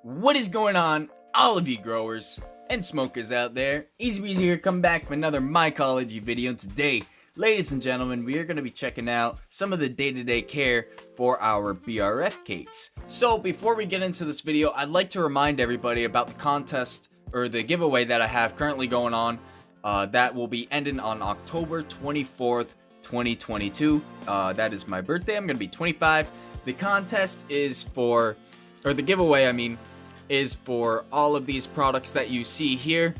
What is going on, all of you growers and smokers out there? EasyBreezy here, coming back with another mycology video. And today, ladies and gentlemen, we are going to be checking out some of the day-to-day care for our BRF cakes. So before we get into this video, I'd like to remind everybody about the contest or the giveaway that I have currently going on. That will be ending on October 24th, 2022. That is my birthday. I'm going to be 25. The contest is for, or the giveaway, I mean, is for all of these products that you see here,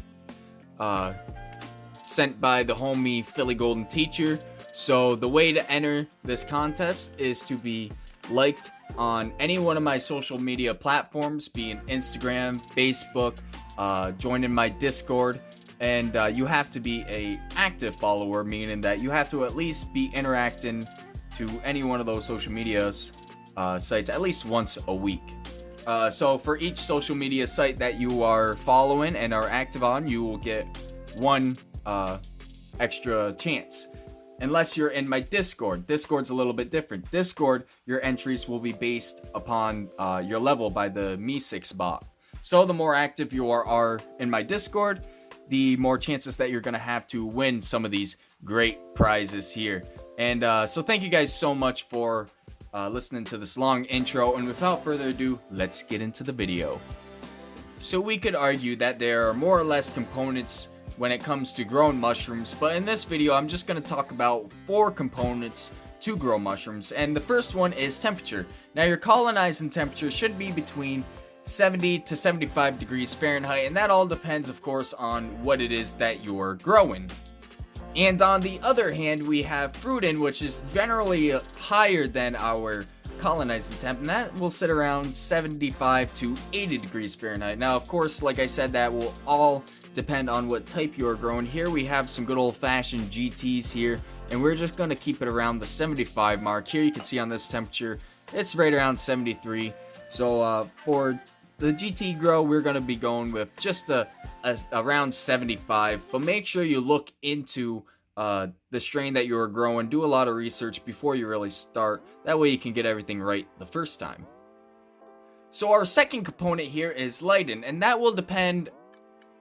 sent by the homie Philly Golden Teacher. So the way to enter this contest is to be liked on any one of my social media platforms, being Instagram, Facebook, joining my Discord, and you have to be a active follower, meaning that you have to at least be interacting to any one of those social media sites at least once a week. So for each social media site that you are following and are active on, you will get one extra chance. Unless you're in my Discord. Discord's a little bit different. Discord, your entries will be based upon your level by the Me6 bot. So the more active you are in my Discord, the more chances that you're going to have to win some of these great prizes here. And so thank you guys so much for listening to this long intro, and without further ado, let's get into the video. So we could argue that there are more or less components when it comes to growing mushrooms, but in this video I'm just going to talk about 4 components to grow mushrooms, and the first one is temperature. Now your colonizing temperature should be between 70 to 75 degrees Fahrenheit, and that all depends of course on what it is that you're growing. And on the other hand, we have fruitin, which is generally higher than our colonizing temp, and that will sit around 75 to 80 degrees Fahrenheit. Now, of course, like I said, that will all depend on what type you are growing. Here we have some good old-fashioned GTs here, and we're just going to keep it around the 75 mark. Here you can see on this temperature, it's right around 73. So for the GT grow, we're going to be going with just around 75, but make sure you look into the strain that you're growing. Do a lot of research before you really start. That way you can get everything right the first time. So our second component here is lighting, and that will depend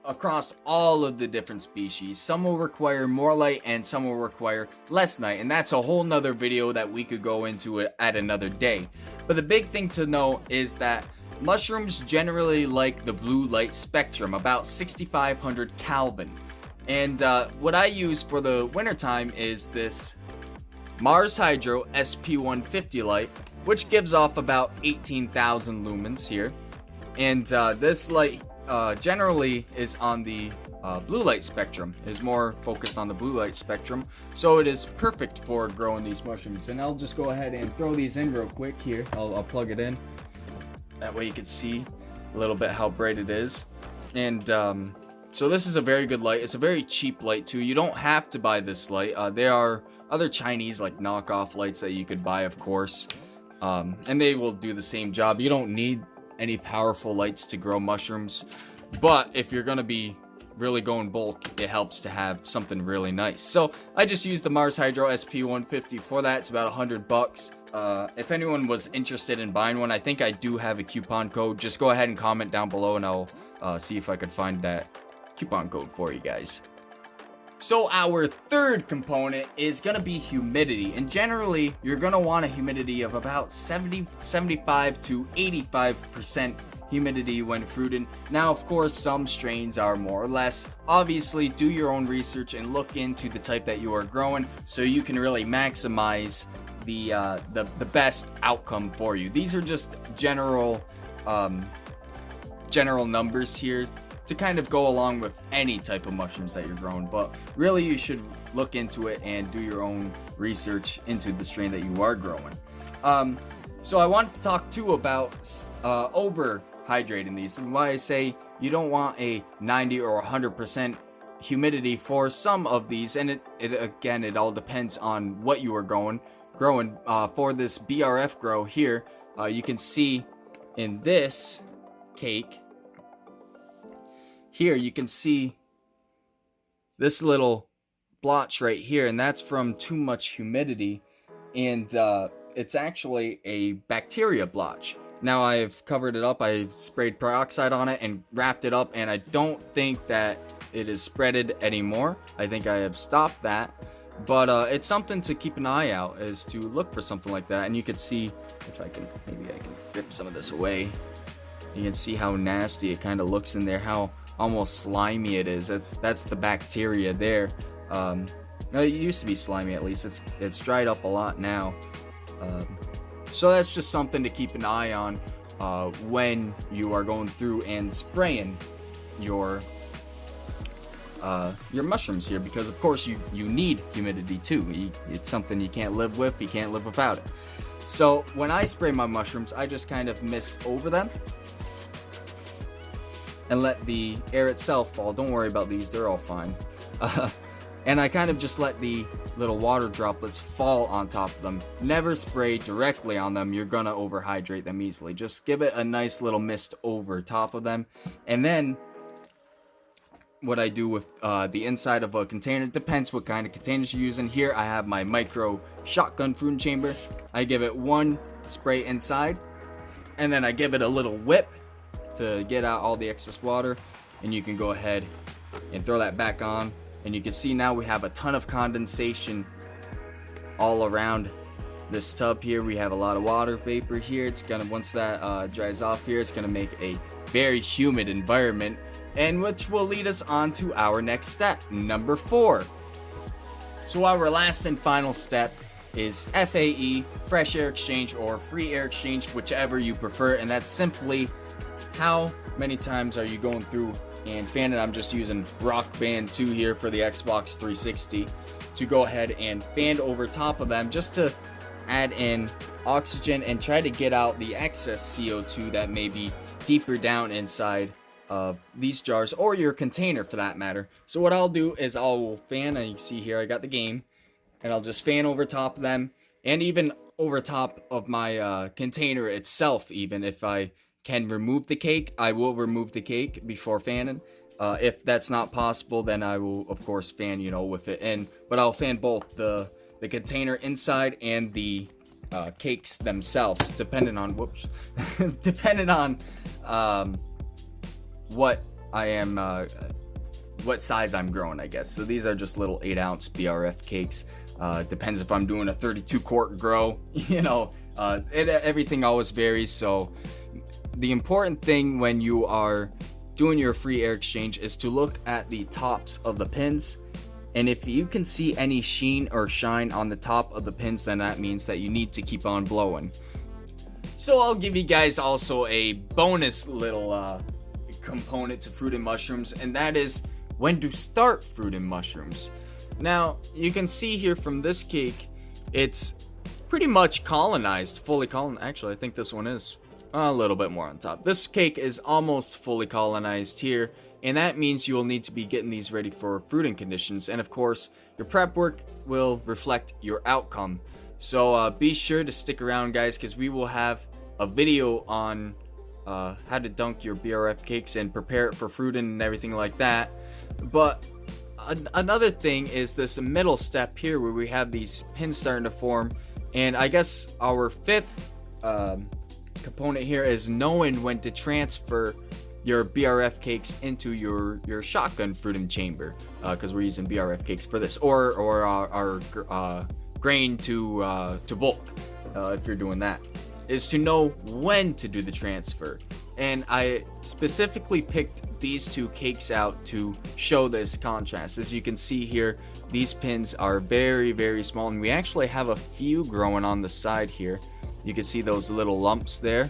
across all of the different species. Some will require more light and some will require less light, and that's a whole nother video that we could go into it at another day. But the big thing to know is that mushrooms generally like the blue light spectrum, about 6500 Kelvin. And what I use for the wintertime is this Mars Hydro SP150 light, which gives off about 18,000 lumens here. And this light generally is on the blue light spectrum, is more focused on the blue light spectrum. So it is perfect for growing these mushrooms. And I'll just go ahead and throw these in real quick here. I'll plug it in. That way you can see a little bit how bright it is. And so this is a very good light. It's a very cheap light too. You don't have to buy this light. There are other Chinese like knockoff lights that you could buy, of course. And they will do the same job. You don't need any powerful lights to grow mushrooms. But if you're going to be really going bulk, it helps to have something really nice. So I just used the Mars Hydro SP150 for that. It's about $100. If anyone was interested in buying one, I think I do have a coupon code. Just go ahead and comment down below and I'll see if I could find that coupon code for you guys. So our third component is going to be humidity, and generally you're going to want a humidity of about 75 to 85% humidity when fruiting. Now of course some strains are more or less. Obviously do your own research and look into the type that you are growing so you can really maximize the best outcome for you. These are just general numbers here to kind of go along with any type of mushrooms that you're growing, but really you should look into it and do your own research into the strain that you are growing. So I want to talk too about over hydrating these, and why I say you don't want a 90 or 100% humidity for some of these, and it all depends on what you are growing. For this BRF grow here, you can see in this cake here, you can see this little blotch right here, and that's from too much humidity, and it's actually a bacteria blotch. Now I've covered it up, I sprayed peroxide on it and wrapped it up, and I don't think that it is spreaded anymore. I think I have stopped that. But it's something to keep an eye out, is to look for something like that. And you can see, if I can, maybe I can rip some of this away. You can see how nasty it kind of looks in there, how almost slimy it is. That's the bacteria there. It used to be slimy, at least. It's dried up a lot now. So that's just something to keep an eye on when you are going through and spraying your mushrooms here, because of course you need humidity too. It's something you can't live with, you can't live without it. So when I spray my mushrooms, I just kind of mist over them and let the air itself fall. Don't worry about these, they're all fine. And I kind of just let the little water droplets fall on top of them. Never spray directly on them, you're gonna overhydrate them easily. Just give it a nice little mist over top of them. And then what I do with the inside of a container, depends what kind of containers you're using. Here I have my micro shotgun fruiting chamber. I give it one spray inside, and then I give it a little whip to get out all the excess water, and you can go ahead and throw that back on. And you can see now we have a ton of condensation all around this tub here. We have a lot of water vapor here. It's gonna, once that dries off here, it's gonna make a very humid environment, and which will lead us on to our next step, number 4. So our last and final step is FAE, fresh air exchange, or free air exchange, whichever you prefer. And that's simply how many times are you going through and fanning. I'm just using Rock Band 2 here for the Xbox 360 to go ahead and fan over top of them, just to add in oxygen and try to get out the excess CO2 that may be deeper down inside of these jars, or your container for that matter. So what I'll do is I'll fan, and you can see here I got the game, and I'll just fan over top of them, and even over top of my container itself. Even if I can remove the cake, I will remove the cake before fanning. If that's not possible, then I will of course fan, with it in, but I'll fan both the container inside and the cakes themselves, depending on depending on what I am, what size I'm growing, I guess. So these are just little 8-ounce BRF cakes. Depends if I'm doing a 32 quart grow, everything always varies. So the important thing when you are doing your free air exchange is to look at the tops of the pins, and if you can see any sheen or shine on the top of the pins, then that means that you need to keep on blowing. So I'll give you guys also a bonus little component to fruit and mushrooms, and that is when to start fruit and mushrooms. Now you can see here from this cake, it's pretty much colonized, fully colonized. Actually, I think this one is a little bit more on top. This cake is almost fully colonized here, and that means you will need to be getting these ready for fruiting conditions. And of course, your prep work will reflect your outcome. So be sure to stick around, guys, because we will have a video on how to dunk your BRF cakes and prepare it for fruiting and everything like that. But another thing is this middle step here, where we have these pins starting to form. And I guess our 5th component here is knowing when to transfer your BRF cakes into your shotgun fruiting chamber, because we're using BRF cakes for this, or our grain to bulk, if you're doing that, is to know when to do the transfer. And I specifically picked these 2 cakes out to show this contrast. As you can see here, these pins are very, very small, and we actually have a few growing on the side here. You can see those little lumps there.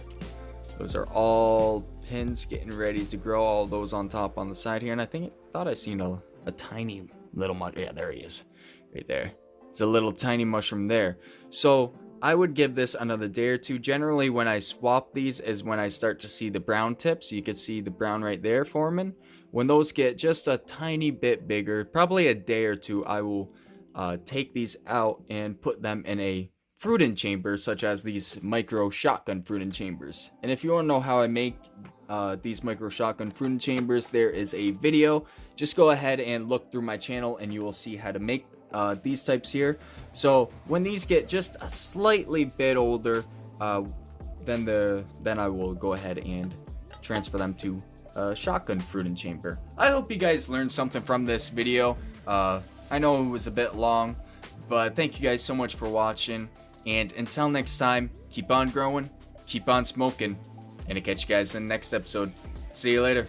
Those are all pins getting ready to grow, all those on top on the side here. And I thought I seen a tiny little mushroom. Yeah, there he is, right there. It's a little tiny mushroom there. So I would give this another day or 2. Generally, when I swap these is when I start to see the brown tips. You can see the brown right there forming. When those get just a tiny bit bigger, probably a day or 2, I will take these out and put them in a fruiting chamber, such as these micro shotgun fruiting chambers. And if you want to know how I make these micro shotgun fruiting chambers, there is a video. Just go ahead and look through my channel and you will see how to make these types here. So when these get just a slightly bit older, then I will go ahead and transfer them to a shotgun fruiting chamber. I hope you guys learned something from this video. I know it was a bit long, but thank you guys so much for watching. And until next time, keep on growing, keep on smoking, and I'll catch you guys in the next episode. See you later.